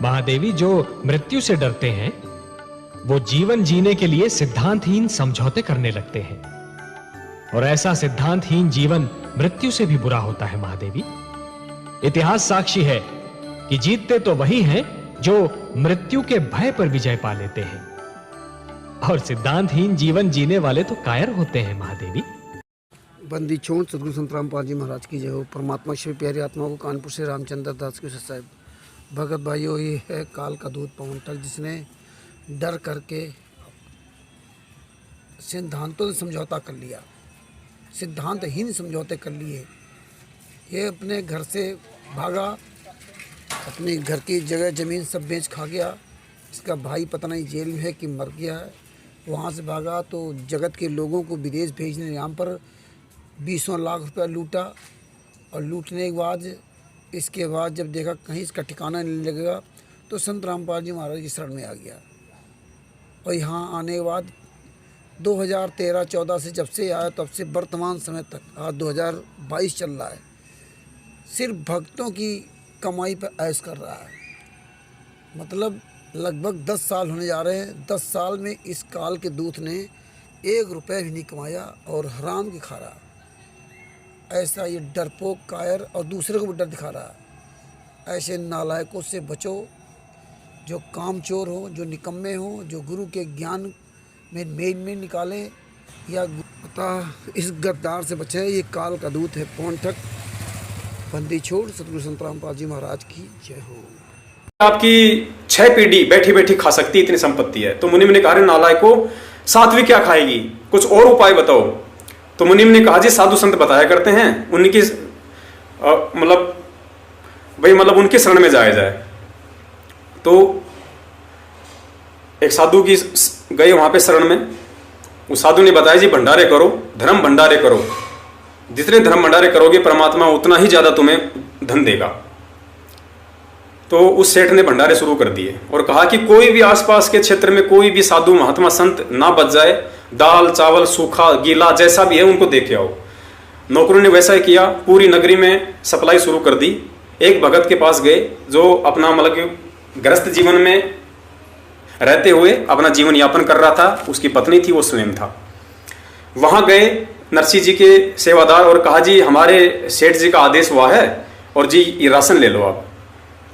महादेवी, जो मृत्यु से डरते हैं वो जीवन जीने के लिए सिद्धांतहीन समझौते करने लगते हैं, और ऐसा सिद्धांतहीन जीवन मृत्यु से भी बुरा होता है महादेवी। इतिहास साक्षी है कि जीतते तो वही हैं जो मृत्यु के भय पर विजय पा लेते हैं, और सिद्धांतहीन जीवन जीने वाले तो कायर होते हैं महादेवी। बंदी छोड़ सदगुरु संत रामपाल जी महाराज की जय हो। परमात्मा श्री प्यारी आत्मा को कानपुर से रामचंद्र दास के साहब। भगत भाइयों, ये है काल का दूत पवन तक, जिसने डर करके सिद्धांतों से समझौता कर लिया, सिद्धांतहीन समझौते कर लिए। ये अपने घर से भागा, अपने घर की जगह ज़मीन सब बेच खा गया। इसका भाई पता नहीं जेल में है कि मर गया है। वहाँ से भागा तो जगत के लोगों को विदेश भेजने यहाँ पर 20 लाख रुपया लूटा, और लूटने के बाद इसके बाद जब देखा कहीं इसका ठिकाना नहीं लगेगा तो संत रामपाल जी महाराज की शरण में आ गया। और यहाँ आने के बाद 2013-14 से जब से आया तब से वर्तमान समय तक आज 2022 चल रहा है, सिर्फ भक्तों की कमाई पर ऐश कर रहा है। मतलब लगभग 10 साल होने जा रहे हैं। 10 साल में इस काल के दूत ने 1 रुपया भी नहीं कमाया और हराम की खा रहा। ऐसा ये डरपोक कायर और दूसरे को भी डर दिखा रहा है। ऐसे नालायकों से बचो, जो कामचोर हो, जो निकम्मे हो, जो गुरु के ज्ञान में मेल में निकालें, या अतः इस गद्दार से बचे। ये काल का दूत है पवन ठग। बंदी छोड़ सतगुरु संत रामपाल जी महाराज की जय हो। आपकी 6 पीढ़ी बैठी बैठी खा सकती है, इतनी संपत्ति है। तो मुनिम ने कहा, नालायको, 7वीं क्या खाएगी, कुछ और उपाय बताओ। तो मुनिम ने कहा, जी साधु संत बताया करते हैं, उनकी मतलब उनके शरण में जाया जाए। तो एक साधु की गए वहां पे शरण में। उस साधु ने बताया, जी भंडारे करो, धर्म भंडारे करो, जितने धर्म भंडारे करोगे परमात्मा उतना ही ज्यादा तुम्हें धन देगा। तो उस सेठ ने भंडारे शुरू कर दिए और कहा कि कोई भी आसपास के क्षेत्र में कोई भी साधु महात्मा संत ना बच जाए, दाल चावल सूखा गीला जैसा भी है उनको दे के आओ। नौकरों ने वैसा ही किया, पूरी नगरी में सप्लाई शुरू कर दी। एक भगत के पास गए जो अपना मतलब गृहस्थ जीवन में रहते हुए अपना जीवन यापन कर रहा था। उसकी पत्नी थी, वो स्वयं था। वहां गए नरसिंह जी के सेवादार और कहा, जी हमारे सेठ जी का आदेश हुआ है और जी ये राशन ले लो आप।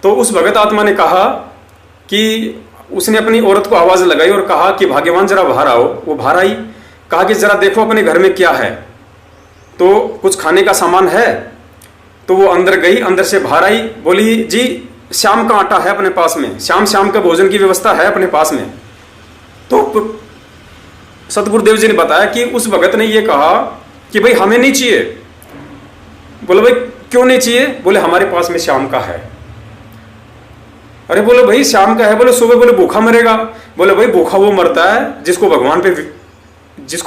तो उस भगत आत्मा ने कहा कि उसने अपनी औरत को आवाज लगाई और कहा कि भाग्यवान जरा बाहर आओ। वो बाहर आई, कहा कि जरा देखो अपने घर में क्या है, तो कुछ खाने का सामान है। तो वो अंदर गई, अंदर से बाहर आई, बोली, जी शाम का आटा है अपने पास में, शाम का भोजन की व्यवस्था है अपने पास में। तो सतगुरुदेव जी ने बताया कि उस भगत ने ये कहा कि भाई हमें नहीं चाहिए। बोले, भाई क्यों नहीं चाहिए? बोले, हमारे पास में शाम का है। अरे बोले, भाई शाम का है। बोले, सुबह बोले भूखा मरेगा। बोले, भाई भूखा वो मरता है जिसको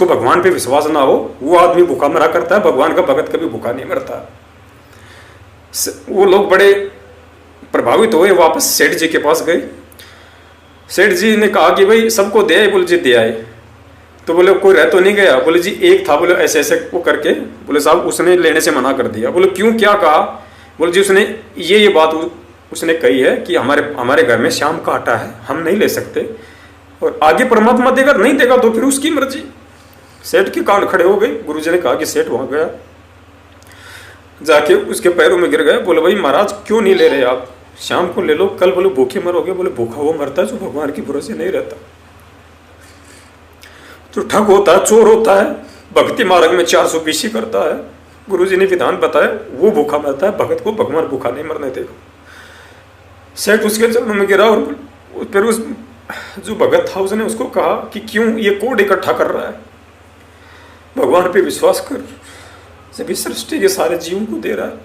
भगवान पे विश्वास ना हो, वो आदमी भूखा मरा करता है। भगवान का भगत कभी भूखा नहीं मरता। वो लोग बड़े प्रभावित हुए, वापस सेठ जी के पास गए। सेठ जी ने कहा कि भाई सबको दे आए। बोले, जी दे आए। तो बोले, कोई रह तो नहीं गया? बोले, जी एक था। बोले, ऐसे ऐसे वो करके। बोले, साहब उसने लेने से मना कर दिया। बोले, क्यों, क्या कहा? बोले, जी उसने ये बात उसने कही है कि हमारे घर में शाम का आटा है, हम नहीं ले सकते, और आगे परमात्मा देगा, नहीं देगा तो फिर उसकी मर्जी। सेठ के कान खड़े हो गए। गुरुजी ने कहा कि सेठ वहां गया, जाके उसके पैरों में गिर गए। बोले, भाई महाराज क्यों नहीं ले रहे आप? शाम को ले लो, कल बोले भूखे मरोगे। बोले, भूखा वो मरता है जो भगवान की भरोसे नहीं रहता, जो ठग होता है, चोर होता है, भक्ति मार्ग में 420 करता है। गुरुजी ने विधान बताया, वो भूखा मरता है, भगत को भगवान भूखा नहीं मरने देगा। सेठ उसके चरणों में गिरा और फिर उस जो भगत था उसने उसको कहा कि क्यों ये कोड इकट्ठा कर रहा है? भगवान पे विश्वास कर, सभी सृष्टि के सारे जीवों को दे रहा है।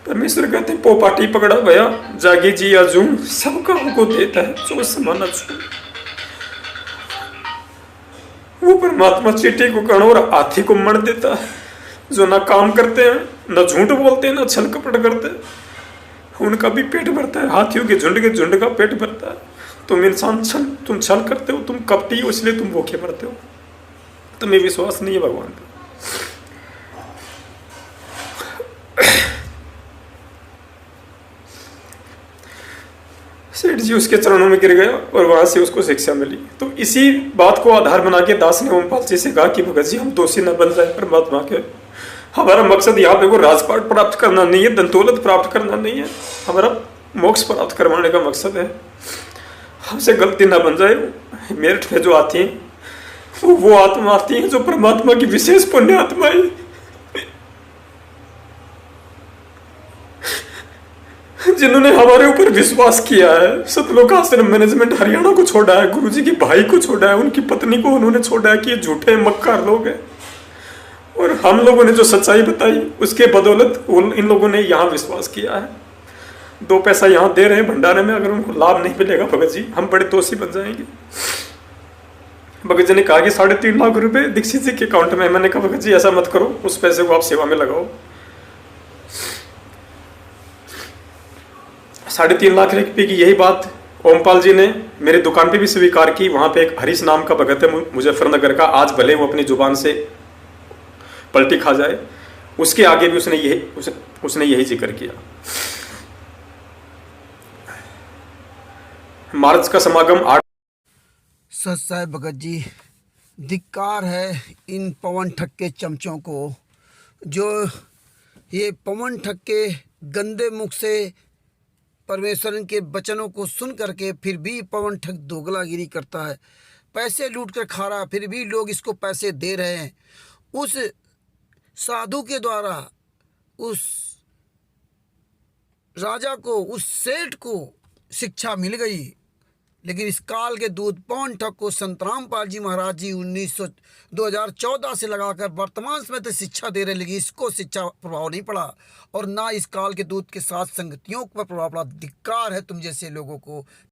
परमेश्वर कहते हैं, पोपाटी पकड़ा भया जागी जी या जूम, सबका हमको देता है जो समाना छू। वो परमात्मा चीटी को कण और हाथी को मर देता है। जो ना काम करते हैं, ना झूठ बोलते हैं, ना छल कपट करते हैं, उनका भी पेट भरता है। हाथियों के झुंड का पेट भरता है। तुम इंसान तुम छल करते हो, तुम कपटी हो, इसलिए तुम भूखे मरते हो। तुम्हें विश्वास नहीं है भगवान पे। सेठ जी उसके चरणों में गिर गया और वहां से उसको शिक्षा मिली। तो इसी बात को आधार बना के दास ने ओमपाल जी से कहा कि भगत जी हम दोषी न बन जाए परमात्मा के। हमारा मकसद यहाँ पे वो राजपाट प्राप्त करना नहीं है, धन दौलत प्राप्त करना नहीं है, हमारा मोक्ष प्राप्त करवाने का मकसद है। हमसे गलती ना बन जाए। मेरठ पे जो आती हैं वो आत्मा आती है जो परमात्मा की विशेष पुण्य आत्माएं, जिन्होंने हमारे ऊपर विश्वास किया है। सतलोक आश्रम मैनेजमेंट हरियाणा को छोड़ा है, गुरुजी की भाई को छोड़ा है, उनकी पत्नी को उन्होंने छोड़ा है कि ये झूठे मक्कार लोग हैं। और हम लोगों ने जो सच्चाई बताई उसके बदौलत इन लोगों ने यहाँ विश्वास किया है। 2 पैसा यहाँ दे रहे हैं भंडारे में, अगर उनको लाभ नहीं मिलेगा भगत जी हम बड़े दोषी बन जाएंगे। भगत जी ने कहा कि 3.5 लाख रुपए दीक्षित जी के अकाउंट में। मैंने कहा भगत जी ऐसा मत करो, उस पैसे को आप सेवा में लगाओ। 3.5 लाख रुपए की यही बात ओमपाल जी ने मेरी दुकान पे भी स्वीकार की। वहां पे एक हरीश नाम का भगत है मुजफ्फरनगर का, आज भले वो अपनी जुबान से पलटी खा जाए, उसके आगे भी उसने यही जिक्र किया। मार्च का समागम 8। सच साहब भगत जी, धिक्कार है इन पवन ठग के चमचों को, जो ये पवन ठग के गंदे मुख से परमेश्वर के वचनों को सुन करके फिर भी पवन ठग दोगलागिरी करता है, पैसे लूट कर खा रहा, फिर भी लोग इसको पैसे दे रहे हैं। उस साधु के द्वारा उस राजा को, उस सेठ को शिक्षा मिल गई, लेकिन इस काल के दूत पवन ठग को संत रामपाल जी महाराज जी 2014 से लगाकर वर्तमान समय तक शिक्षा दे रहे, लेकिन इसको शिक्षा प्रभाव नहीं पड़ा और ना इस काल के दूत के साथ संगतियों पर प्रभाव पड़ा। धिक्कार है तुम जैसे लोगों को।